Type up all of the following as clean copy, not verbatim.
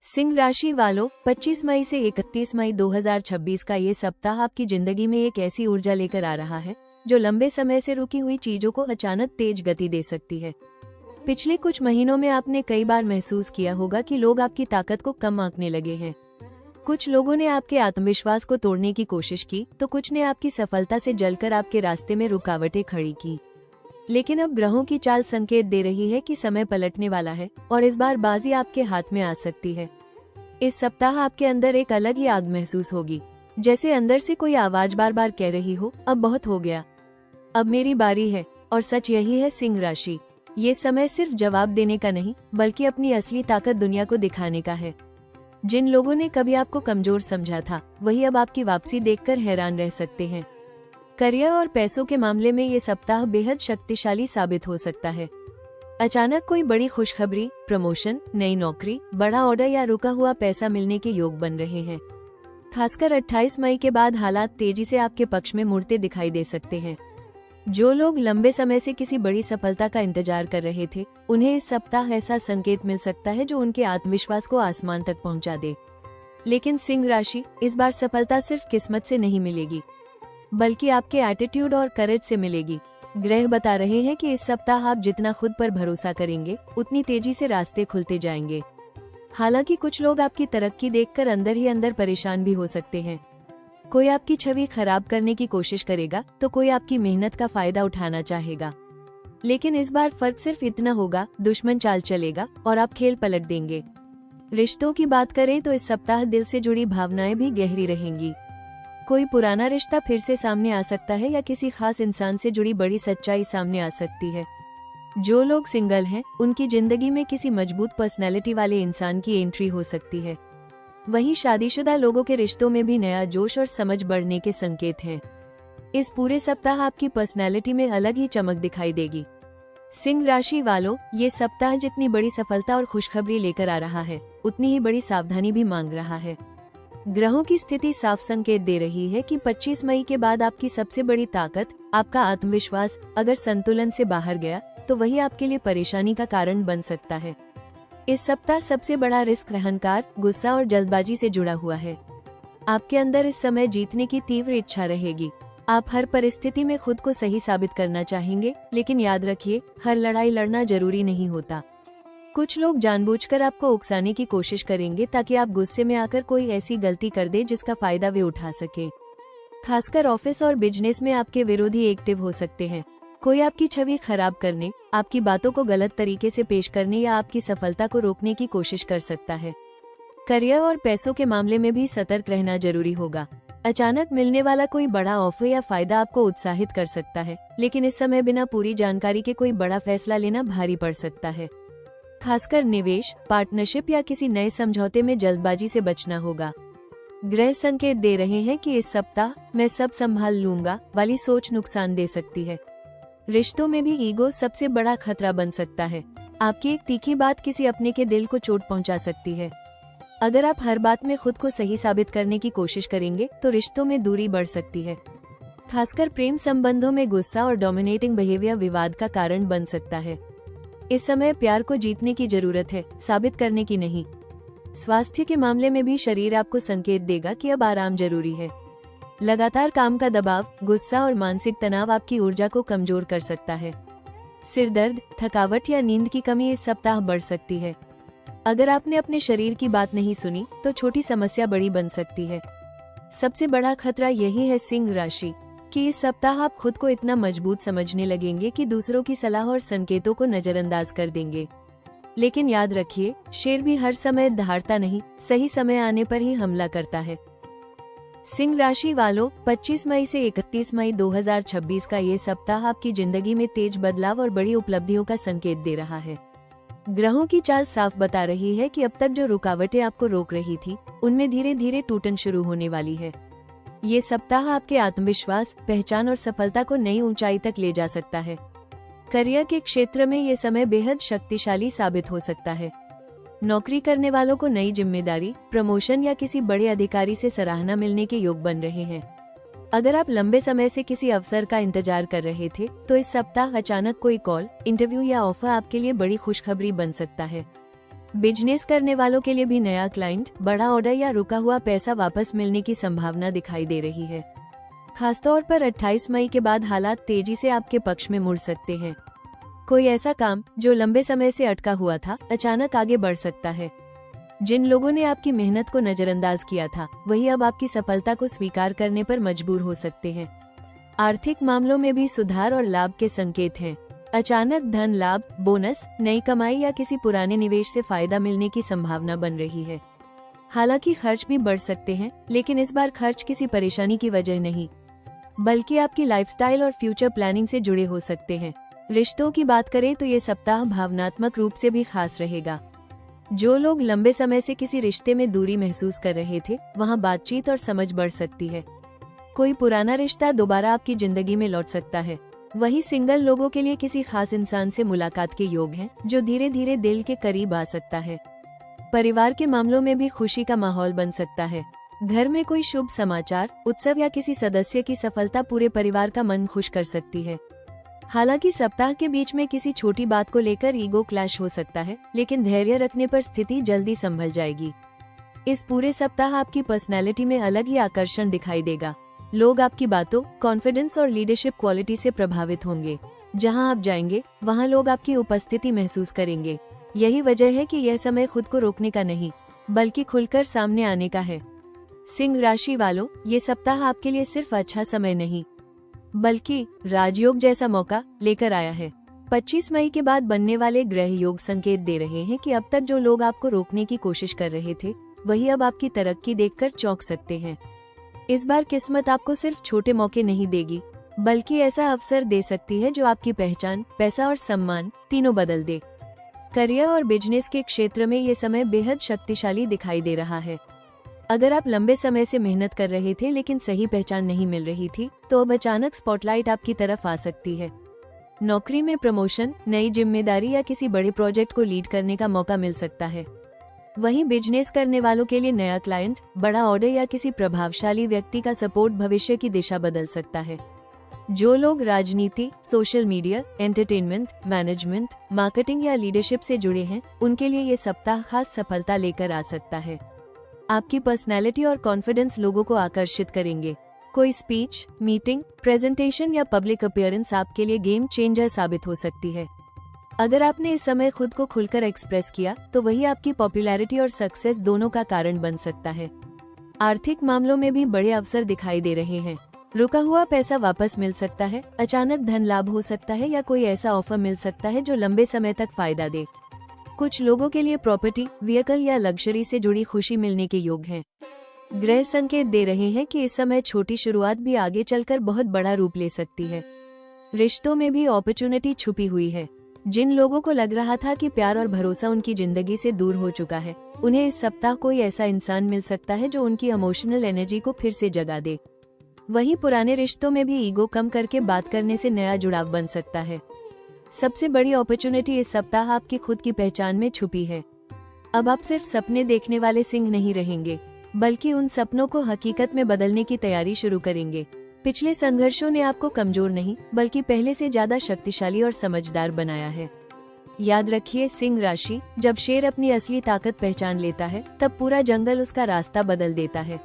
सिंह राशि वालों 25 मई से 31 मई 2026 का ये सप्ताह आपकी जिंदगी में एक ऐसी ऊर्जा लेकर आ रहा है जो लंबे समय से रुकी हुई चीजों को अचानक तेज गति दे सकती है। पिछले कुछ महीनों में आपने कई बार महसूस किया होगा कि लोग आपकी ताकत को कम आंकने लगे हैं। कुछ लोगों ने आपके आत्मविश्वास को तोड़ने की कोशिश की तो कुछ ने आपकी सफलता से जलकर आपके रास्ते में रुकावटें खड़ी की। लेकिन अब ग्रहों की चाल संकेत दे रही है कि समय पलटने वाला है और इस बार बाजी आपके हाथ में आ सकती है। इस सप्ताह आपके अंदर एक अलग ही आग महसूस होगी, जैसे अंदर से कोई आवाज बार बार कह रही हो, अब बहुत हो गया, अब मेरी बारी है। और सच यही है सिंह राशि, ये समय सिर्फ जवाब देने का नहीं बल्कि अपनी असली ताकत दुनिया को दिखाने का है। जिन लोगों ने कभी आपको कमजोर समझा था वही अब आपकी वापसी देखकर हैरान रह सकते हैं। करियर और पैसों के मामले में ये सप्ताह बेहद शक्तिशाली साबित हो सकता है। अचानक कोई बड़ी खुशखबरी, प्रमोशन, नई नौकरी, बड़ा ऑर्डर या रुका हुआ पैसा मिलने के योग बन रहे हैं। खासकर 28 मई के बाद हालात तेजी से आपके पक्ष में मुड़ते दिखाई दे सकते हैं। जो लोग लंबे समय से किसी बड़ी सफलता का इंतजार कर रहे थे, उन्हें इस सप्ताह ऐसा संकेत मिल सकता है जो उनके आत्मविश्वास को आसमान तक पहुंचा दे। लेकिन सिंह राशि, इस बार सफलता सिर्फ किस्मत से नहीं मिलेगी बल्कि आपके एटीट्यूड और करेज से मिलेगी। ग्रह बता रहे हैं कि इस सप्ताह आप जितना खुद पर भरोसा करेंगे उतनी तेजी से रास्ते खुलते जाएंगे। हालांकि कुछ लोग आपकी तरक्की देखकर अंदर ही अंदर परेशान भी हो सकते हैं। कोई आपकी छवि खराब करने की कोशिश करेगा तो कोई आपकी मेहनत का फायदा उठाना चाहेगा। लेकिन इस बार फर्क सिर्फ इतना होगा, दुश्मन चाल चलेगा और आप खेल पलट देंगे। रिश्तों की बात करें तो इस सप्ताह दिल से जुड़ी भावनाएं भी गहरी रहेंगी। कोई पुराना रिश्ता फिर से सामने आ सकता है या किसी खास इंसान से जुड़ी बड़ी सच्चाई सामने आ सकती है। जो लोग सिंगल हैं, उनकी जिंदगी में किसी मजबूत पर्सनैलिटी वाले इंसान की एंट्री हो सकती है। वहीं शादीशुदा लोगों के रिश्तों में भी नया जोश और समझ बढ़ने के संकेत हैं। इस पूरे सप्ताह आपकी पर्सनैलिटी में अलग ही चमक दिखाई देगी। सिंह राशि वालों, ये सप्ताह जितनी बड़ी सफलता और खुशखबरी लेकर आ रहा है उतनी ही बड़ी सावधानी भी मांग रहा है। ग्रहों की स्थिति साफ संकेत दे रही है कि 25 मई के बाद आपकी सबसे बड़ी ताकत, आपका आत्मविश्वास, अगर संतुलन से बाहर गया तो वही आपके लिए परेशानी का कारण बन सकता है। इस सप्ताह सबसे बड़ा रिस्क अहंकार, गुस्सा और जल्दबाजी से जुड़ा हुआ है। आपके अंदर इस समय जीतने की तीव्र इच्छा रहेगी। आप हर परिस्थिति में खुद को सही साबित करना चाहेंगे, लेकिन याद रखिए, हर लड़ाई लड़ना जरूरी नहीं होता। कुछ लोग जानबूझकर आपको उकसाने की कोशिश करेंगे ताकि आप गुस्से में आकर कोई ऐसी गलती कर दे जिसका फायदा वे उठा सके। खासकर ऑफिस और बिजनेस में आपके विरोधी एक्टिव हो सकते हैं। कोई आपकी छवि खराब करने, आपकी बातों को गलत तरीके से पेश करने या आपकी सफलता को रोकने की कोशिश कर सकता है। करियर और पैसों के मामले में भी सतर्क रहना जरूरी होगा। अचानक मिलने वाला कोई बड़ा ऑफर या फायदा आपको उत्साहित कर सकता है, लेकिन इस समय बिना पूरी जानकारी के कोई बड़ा फैसला लेना भारी पड़ सकता है। खासकर निवेश, पार्टनरशिप या किसी नए समझौते में जल्दबाजी से बचना होगा। ग्रह संकेत दे रहे हैं कि इस सप्ताह मैं सब संभाल लूंगा वाली सोच नुकसान दे सकती है। रिश्तों में भी ईगो सबसे बड़ा खतरा बन सकता है। आपकी एक तीखी बात किसी अपने के दिल को चोट पहुंचा सकती है। अगर आप हर बात में खुद को सही साबित करने की कोशिश करेंगे तो रिश्तों में दूरी बढ़ सकती है। खासकर प्रेम संबंधों में गुस्सा और डोमिनेटिंग बिहेवियर विवाद का कारण बन सकता है। इस समय प्यार को जीतने की जरूरत है, साबित करने की नहीं। स्वास्थ्य के मामले में भी शरीर आपको संकेत देगा कि अब आराम जरूरी है। लगातार काम का दबाव, गुस्सा और मानसिक तनाव आपकी ऊर्जा को कमजोर कर सकता है। सिर दर्द, थकावट या नींद की कमी इस सप्ताह बढ़ सकती है। अगर आपने अपने शरीर की बात नहीं सुनी तो छोटी समस्या बड़ी बन सकती है। सबसे बड़ा खतरा यही है सिंह राशि कि इस सप्ताह आप खुद को इतना मजबूत समझने लगेंगे कि दूसरों की सलाह और संकेतों को नजरअंदाज कर देंगे। लेकिन याद रखिए, शेर भी हर समय दहाड़ता नहीं, सही समय आने पर ही हमला करता है। सिंह राशि वालों, 25 मई से 31 मई 2026 का ये सप्ताह आपकी जिंदगी में तेज बदलाव और बड़ी उपलब्धियों का संकेत दे रहा है। ग्रहों की चाल साफ बता रही है कि अब तक जो रुकावटें आपको रोक रही थी, उनमें धीरे धीरे टूटन शुरू होने वाली है। ये सप्ताह आपके आत्मविश्वास, पहचान और सफलता को नई ऊंचाई तक ले जा सकता है। करियर के क्षेत्र में ये समय बेहद शक्तिशाली साबित हो सकता है। नौकरी करने वालों को नई जिम्मेदारी, प्रमोशन या किसी बड़े अधिकारी से सराहना मिलने के योग बन रहे हैं। अगर आप लंबे समय से किसी अवसर का इंतजार कर रहे थे तो इस सप्ताह अचानक कोई कॉल, इंटरव्यू या ऑफर आपके लिए बड़ी खुशखबरी बन सकता है। बिजनेस करने वालों के लिए भी नया क्लाइंट, बड़ा ऑर्डर या रुका हुआ पैसा वापस मिलने की संभावना दिखाई दे रही है। खासतौर पर 28 मई के बाद हालात तेजी से आपके पक्ष में मुड़ सकते हैं। कोई ऐसा काम जो लंबे समय से अटका हुआ था, अचानक आगे बढ़ सकता है। जिन लोगों ने आपकी मेहनत को नजरअंदाज किया था, वही अब आपकी सफलता को स्वीकार करने पर मजबूर हो सकते हैं। आर्थिक मामलों में भी सुधार और लाभ के संकेत हैं। अचानक धन लाभ, बोनस, नई कमाई या किसी पुराने निवेश से फायदा मिलने की संभावना बन रही है। हालांकि खर्च भी बढ़ सकते हैं, लेकिन इस बार खर्च किसी परेशानी की वजह नहीं, बल्कि आपकी लाइफस्टाइल और फ्यूचर प्लानिंग से जुड़े हो सकते हैं। रिश्तों की बात करें तो ये सप्ताह भावनात्मक रूप से भी खास रहेगा। जो लोग लंबे समय से किसी रिश्ते में दूरी महसूस कर रहे थे, वहां बातचीत और समझ बढ़ सकती है। कोई पुराना रिश्ता दोबारा आपकी जिंदगी में लौट सकता है। वहीं सिंगल लोगों के लिए किसी खास इंसान से मुलाकात के योग हैं, जो धीरे धीरे दिल के करीब आ सकता है। परिवार के मामलों में भी खुशी का माहौल बन सकता है। घर में कोई शुभ समाचार, उत्सव या किसी सदस्य की सफलता पूरे परिवार का मन खुश कर सकती है। हालांकि सप्ताह के बीच में किसी छोटी बात को लेकर ईगो क्लैश हो सकता है, लेकिन धैर्य रखने पर स्थिति जल्दी संभल जाएगी। इस पूरे सप्ताह आपकी पर्सनैलिटी में अलग ही आकर्षण दिखाई देगा। लोग आपकी बातों, कॉन्फिडेंस और लीडरशिप क्वालिटी से प्रभावित होंगे। जहां आप जाएंगे, वहां लोग आपकी उपस्थिति महसूस करेंगे। यही वजह है कि यह समय खुद को रोकने का नहीं, बल्कि खुलकर सामने आने का है। सिंह राशि वालों, ये सप्ताह आपके लिए सिर्फ अच्छा समय नहीं, बल्कि राजयोग जैसा मौका लेकर आया है। 25 मई के बाद बनने वाले ग्रह योग संकेत दे रहे हैं कि अब तक जो लोग आपको रोकने की कोशिश कर रहे थे, वही अब आपकी तरक्की देखकर चौंक सकते हैं। इस बार किस्मत आपको सिर्फ छोटे मौके नहीं देगी, बल्कि ऐसा अवसर दे सकती है जो आपकी पहचान, पैसा और सम्मान तीनों बदल दे। करियर और बिजनेस के क्षेत्र में ये समय बेहद शक्तिशाली दिखाई दे रहा है। अगर आप लंबे समय से मेहनत कर रहे थे लेकिन सही पहचान नहीं मिल रही थी, तो अब अचानक स्पॉटलाइट आपकी तरफ आ सकती है। नौकरी में प्रमोशन, नई जिम्मेदारी या किसी बड़े प्रोजेक्ट को लीड करने का मौका मिल सकता है। वहीं बिजनेस करने वालों के लिए नया क्लाइंट, बड़ा ऑर्डर या किसी प्रभावशाली व्यक्ति का सपोर्ट भविष्य की दिशा बदल सकता है। जो लोग राजनीति, social media, entertainment, management, marketing या लीडरशिप से जुड़े हैं, उनके लिए ये सप्ताह खास सफलता लेकर आ सकता है। आपकी पर्सनैलिटी और कॉन्फिडेंस लोगों को आकर्षित करेंगे। कोई स्पीच, मीटिंग, प्रेजेंटेशन या पब्लिक अपीयरेंस आपके लिए गेम चेंजर साबित हो सकती है। अगर आपने इस समय खुद को खुलकर एक्सप्रेस किया, तो वही आपकी पॉपुलैरिटी और सक्सेस दोनों का कारण बन सकता है। आर्थिक मामलों में भी बड़े अवसर दिखाई दे रहे हैं। रुका हुआ पैसा वापस मिल सकता है, अचानक धन लाभ हो सकता है या कोई ऐसा ऑफर मिल सकता है जो लंबे समय तक फायदा दे। कुछ लोगों के लिए प्रॉपर्टी, व्हीकल या लग्जरी से जुड़ी खुशी मिलने के योग हैं। ग्रह संकेत दे रहे हैं कि इस समय छोटी शुरुआत भी आगे चलकर बहुत बड़ा रूप ले सकती है। रिश्तों में भी अपॉर्चुनिटी छुपी हुई है। जिन लोगों को लग रहा था कि प्यार और भरोसा उनकी जिंदगी से दूर हो चुका है, उन्हें इस सप्ताह कोई ऐसा इंसान मिल सकता है जो उनकी इमोशनल एनर्जी को फिर से जगा दे। वहीं पुराने रिश्तों में भी ईगो कम करके बात करने से नया जुड़ाव बन सकता है। सबसे बड़ी अपॉर्चुनिटी इस सप्ताह आपकी खुद की पहचान में छुपी है। अब आप सिर्फ सपने देखने वाले सिंह नहीं रहेंगे, बल्कि उन सपनों को हकीकत में बदलने की तैयारी शुरू करेंगे। पिछले संघर्षों ने आपको कमजोर नहीं, बल्कि पहले से ज्यादा शक्तिशाली और समझदार बनाया है। याद रखिए सिंह राशि, जब शेर अपनी असली ताकत पहचान लेता है, तब पूरा जंगल उसका रास्ता बदल देता है।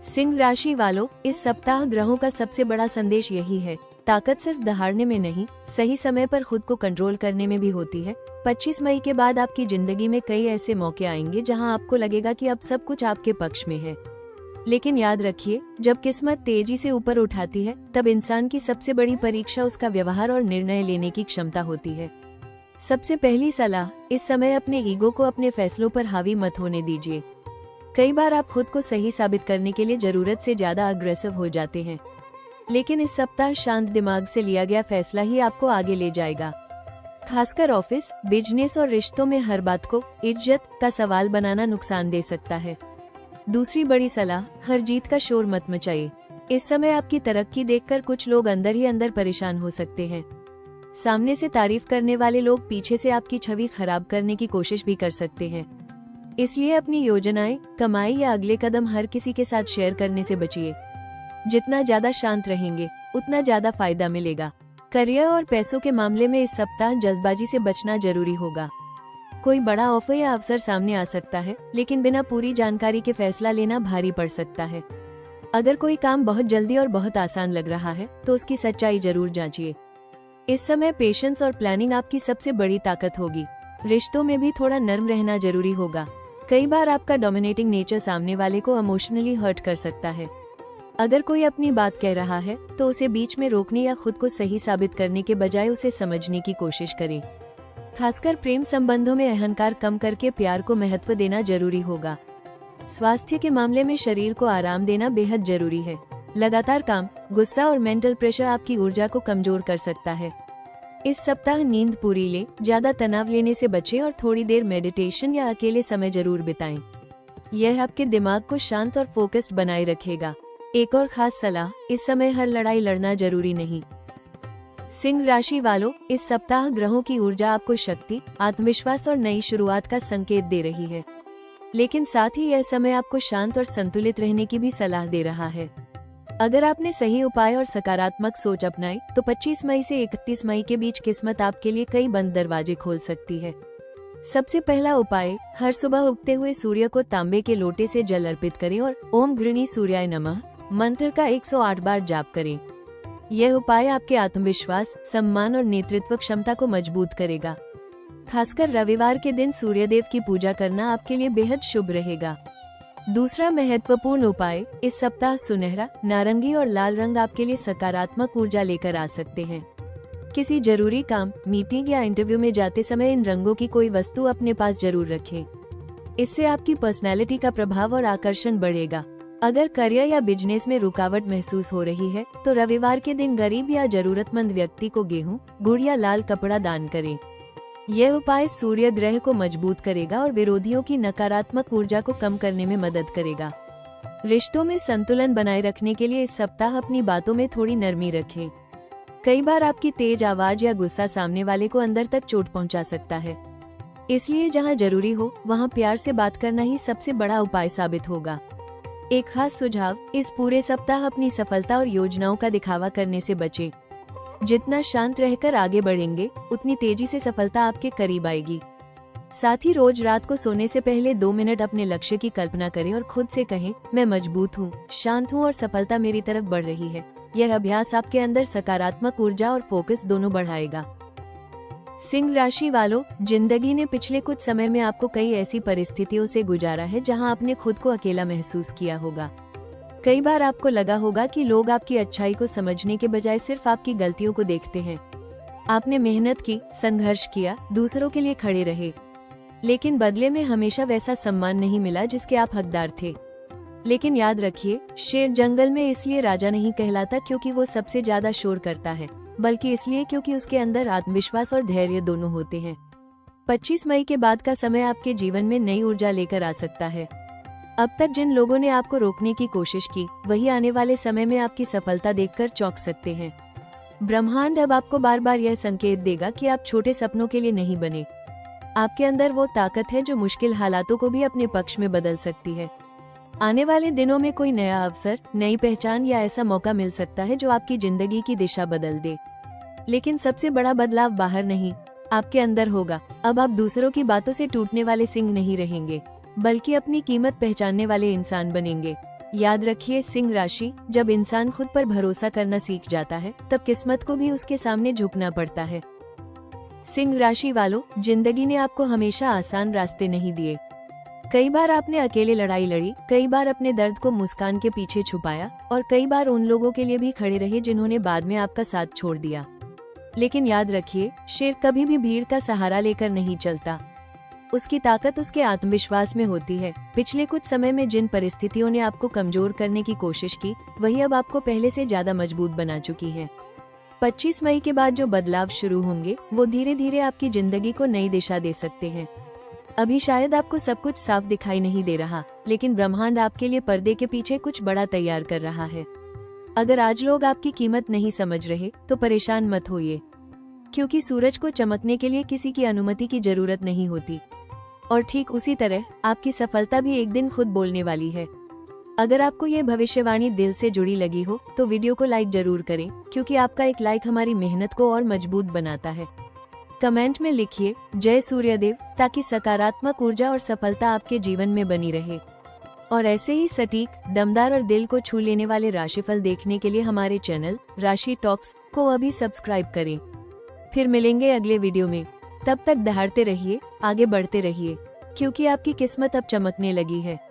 सिंह राशि वालों, इस सप्ताह ग्रहों का सबसे बड़ा संदेश यही है, ताकत सिर्फ दहाड़ने में नहीं, सही समय पर खुद को कंट्रोल करने में भी होती है। 25 मई के बाद आपकी जिंदगी में कई ऐसे मौके आएंगे जहां आपको लगेगा कि अब सब कुछ आपके पक्ष में है। लेकिन याद रखिए, जब किस्मत तेजी से ऊपर उठाती है, तब इंसान की सबसे बड़ी परीक्षा उसका व्यवहार और निर्णय लेने की क्षमता होती है। सबसे पहली सलाह, इस समय अपने ईगो को अपने फैसलों पर हावी मत होने दीजिए। कई बार आप खुद को सही साबित करने के लिए जरूरत से ज्यादा अग्रेसिव हो जाते हैं, लेकिन इस सप्ताह शांत दिमाग से लिया गया फैसला ही आपको आगे ले जाएगा। खासकर ऑफिस, बिजनेस और रिश्तों में हर बात को इज्जत का सवाल बनाना नुकसान दे सकता है। दूसरी बड़ी सलाह, हर जीत का शोर मत मचाइए। इस समय आपकी तरक्की देखकर कुछ लोग अंदर ही अंदर परेशान हो सकते हैं। सामने से तारीफ करने वाले लोग पीछे से आपकी छवि खराब करने की कोशिश भी कर सकते हैं। इसलिए अपनी योजनाएं, कमाई या अगले कदम हर किसी के साथ शेयर करने से बचिए। जितना ज्यादा शांत रहेंगे, उतना ज्यादा फायदा मिलेगा। करियर और पैसों के मामले में इस सप्ताह जल्दबाजी से बचना जरूरी होगा। कोई बड़ा ऑफर या अवसर सामने आ सकता है, लेकिन बिना पूरी जानकारी के फैसला लेना भारी पड़ सकता है। अगर कोई काम बहुत जल्दी और बहुत आसान लग रहा है तो उसकी सच्चाई जरूर जांचिए। इस समय पेशेंस और प्लानिंग आपकी सबसे बड़ी ताकत होगी। रिश्तों में भी थोड़ा नर्म रहना जरूरी होगा। कई बार आपका डोमिनेटिंग नेचर सामने वाले को इमोशनली हर्ट कर सकता है। अगर कोई अपनी बात कह रहा है तो उसे बीच में रोकने या खुद को सही साबित करने के बजाय उसे समझने की कोशिश करें। खासकर प्रेम संबंधों में अहंकार कम करके प्यार को महत्व देना जरूरी होगा। स्वास्थ्य के मामले में शरीर को आराम देना बेहद जरूरी है। लगातार काम, गुस्सा और मेंटल प्रेशर आपकी ऊर्जा को कमजोर कर सकता है। इस सप्ताह नींद पूरी ले, ज्यादा तनाव लेने से बचें और थोड़ी देर मेडिटेशन या अकेले समय जरूर बिताएं। यह आपके दिमाग को शांत और फोकस्ड बनाए रखेगा। एक और खास सलाह, इस समय हर लड़ाई लड़ना जरूरी नहीं। सिंह राशि वालों, इस सप्ताह ग्रहों की ऊर्जा आपको शक्ति, आत्मविश्वास और नई शुरुआत का संकेत दे रही है, लेकिन साथ ही यह समय आपको शांत और संतुलित रहने की भी सलाह दे रहा है। अगर आपने सही उपाय और सकारात्मक सोच अपनाई तो 25 मई से 31 मई के बीच किस्मत आपके लिए कई बंद दरवाजे खोल सकती है। सबसे पहला उपाय, हर सुबह उगते हुए सूर्य को तांबे के लोटे से जल अर्पित करें और ओम गृणी सूर्याय नमः मंत्र का 108 बार जाप करें। यह उपाय आपके आत्मविश्वास, सम्मान और नेतृत्व क्षमता को मजबूत करेगा। खासकर रविवार के दिन सूर्यदेव की पूजा करना आपके लिए बेहद शुभ रहेगा। दूसरा महत्वपूर्ण उपाय, इस सप्ताह सुनहरा, नारंगी और लाल रंग आपके लिए सकारात्मक ऊर्जा लेकर आ सकते हैं। किसी जरूरी काम, मीटिंग या इंटरव्यू में जाते समय इन रंगों की कोई वस्तु अपने पास जरूर रखें। इससे आपकी पर्सनैलिटी का प्रभाव और आकर्षण बढ़ेगा। अगर करियर या बिजनेस में रुकावट महसूस हो रही है तो रविवार के दिन गरीब या जरूरतमंद व्यक्ति को गेहूं, गुड़ या लाल कपड़ा दान करें। यह उपाय सूर्य ग्रह को मजबूत करेगा और विरोधियों की नकारात्मक ऊर्जा को कम करने में मदद करेगा। रिश्तों में संतुलन बनाए रखने के लिए इस सप्ताह अपनी बातों में थोड़ी नरमी रखें। कई बार आपकी तेज आवाज या गुस्सा सामने वाले को अंदर तक चोट पहुंचा सकता है, इसलिए जहां जरूरी हो वहां प्यार से बात करना ही सबसे बड़ा उपाय साबित होगा। एक खास सुझाव, इस पूरे सप्ताह अपनी सफलता और योजनाओं का दिखावा करने से बचें। जितना शांत रहकर आगे बढ़ेंगे उतनी तेजी से सफलता आपके करीब आएगी। साथ ही रोज रात को सोने से पहले 2 मिनट अपने लक्ष्य की कल्पना करें और खुद से कहें, मैं मजबूत हूँ, शांत हूँ और सफलता मेरी तरफ बढ़ रही है। यह अभ्यास आपके अंदर सकारात्मक ऊर्जा और फोकस दोनों बढ़ाएगा। सिंह राशि वालों, जिंदगी ने पिछले कुछ समय में आपको कई ऐसी परिस्थितियों से गुजारा है जहां आपने खुद को अकेला महसूस किया होगा। कई बार आपको लगा होगा कि लोग आपकी अच्छाई को समझने के बजाय सिर्फ आपकी गलतियों को देखते हैं। आपने मेहनत की, संघर्ष किया, दूसरों के लिए खड़े रहे, लेकिन बदले में हमेशा वैसा सम्मान नहीं मिला जिसके आप हकदार थे। लेकिन याद रखिए, शेर जंगल में इसलिए राजा नहीं कहलाता क्योंकि वो सबसे ज्यादा शोर करता है, बल्कि इसलिए क्योंकि उसके अंदर आत्मविश्वास और धैर्य दोनों होते हैं। 25 मई के बाद का समय आपके जीवन में नई ऊर्जा लेकर आ सकता है। अब तक जिन लोगों ने आपको रोकने की कोशिश की, वही आने वाले समय में आपकी सफलता देखकर चौंक सकते हैं। ब्रह्मांड अब आपको बार बार यह संकेत देगा कि आप छोटे सपनों के लिए नहीं बने। आपके अंदर वो ताकत है जो मुश्किल हालातों को भी अपने पक्ष में बदल सकती है। आने वाले दिनों में कोई नया अवसर, नई पहचान या ऐसा मौका मिल सकता है जो आपकी जिंदगी की दिशा बदल दे। लेकिन सबसे बड़ा बदलाव बाहर नहीं, आपके अंदर होगा। अब आप दूसरों की बातों से टूटने वाले सिंह नहीं रहेंगे, बल्कि अपनी कीमत पहचानने वाले इंसान बनेंगे। याद रखिए सिंह राशि, जब इंसान खुद पर भरोसा करना सीख जाता है तब किस्मत को भी उसके सामने झुकना पड़ता है। सिंह राशि वालों, जिंदगी ने आपको हमेशा आसान रास्ते नहीं दिए। कई बार आपने अकेले लड़ाई लड़ी, कई बार अपने दर्द को मुस्कान के पीछे छुपाया और कई बार उन लोगों के लिए भी खड़े रहे जिन्होंने बाद में आपका साथ छोड़ दिया। लेकिन याद रखिए, शेर कभी भी भीड़ का सहारा लेकर नहीं चलता। उसकी ताकत उसके आत्मविश्वास में होती है। पिछले कुछ समय में जिन परिस्थितियों ने आपको कमजोर करने की कोशिश की, वही अब आपको पहले से ज्यादा मजबूत बना चुकी है। 25 मई के बाद जो बदलाव शुरू होंगे वो धीरे धीरे आपकी जिंदगी को नई दिशा दे सकते हैं। अभी शायद आपको सब कुछ साफ दिखाई नहीं दे रहा, लेकिन ब्रह्मांड आपके लिए पर्दे के पीछे कुछ बड़ा तैयार कर रहा है। अगर आज लोग आपकी कीमत नहीं समझ रहे तो परेशान मत होइए, क्योंकि सूरज को चमकने के लिए किसी की अनुमति की जरूरत नहीं होती। और ठीक उसी तरह आपकी सफलता भी एक दिन खुद बोलने वाली है। अगर आपको ये भविष्यवाणी दिल से जुड़ी लगी हो तो वीडियो को लाइक जरूर करें, क्योंकि आपका एक लाइक हमारी मेहनत को और मजबूत बनाता है। कमेंट में लिखिए जय सूर्यदेव, ताकि सकारात्मक ऊर्जा और सफलता आपके जीवन में बनी रहे। और ऐसे ही सटीक, दमदार और दिल को छू लेने वाले राशिफल देखने के लिए हमारे चैनल राशि टॉक्स को अभी सब्सक्राइब करें। फिर मिलेंगे अगले वीडियो में। तब तक दहाड़ते रहिए, आगे बढ़ते रहिए, क्योंकि आपकी किस्मत अब चमकने लगी है।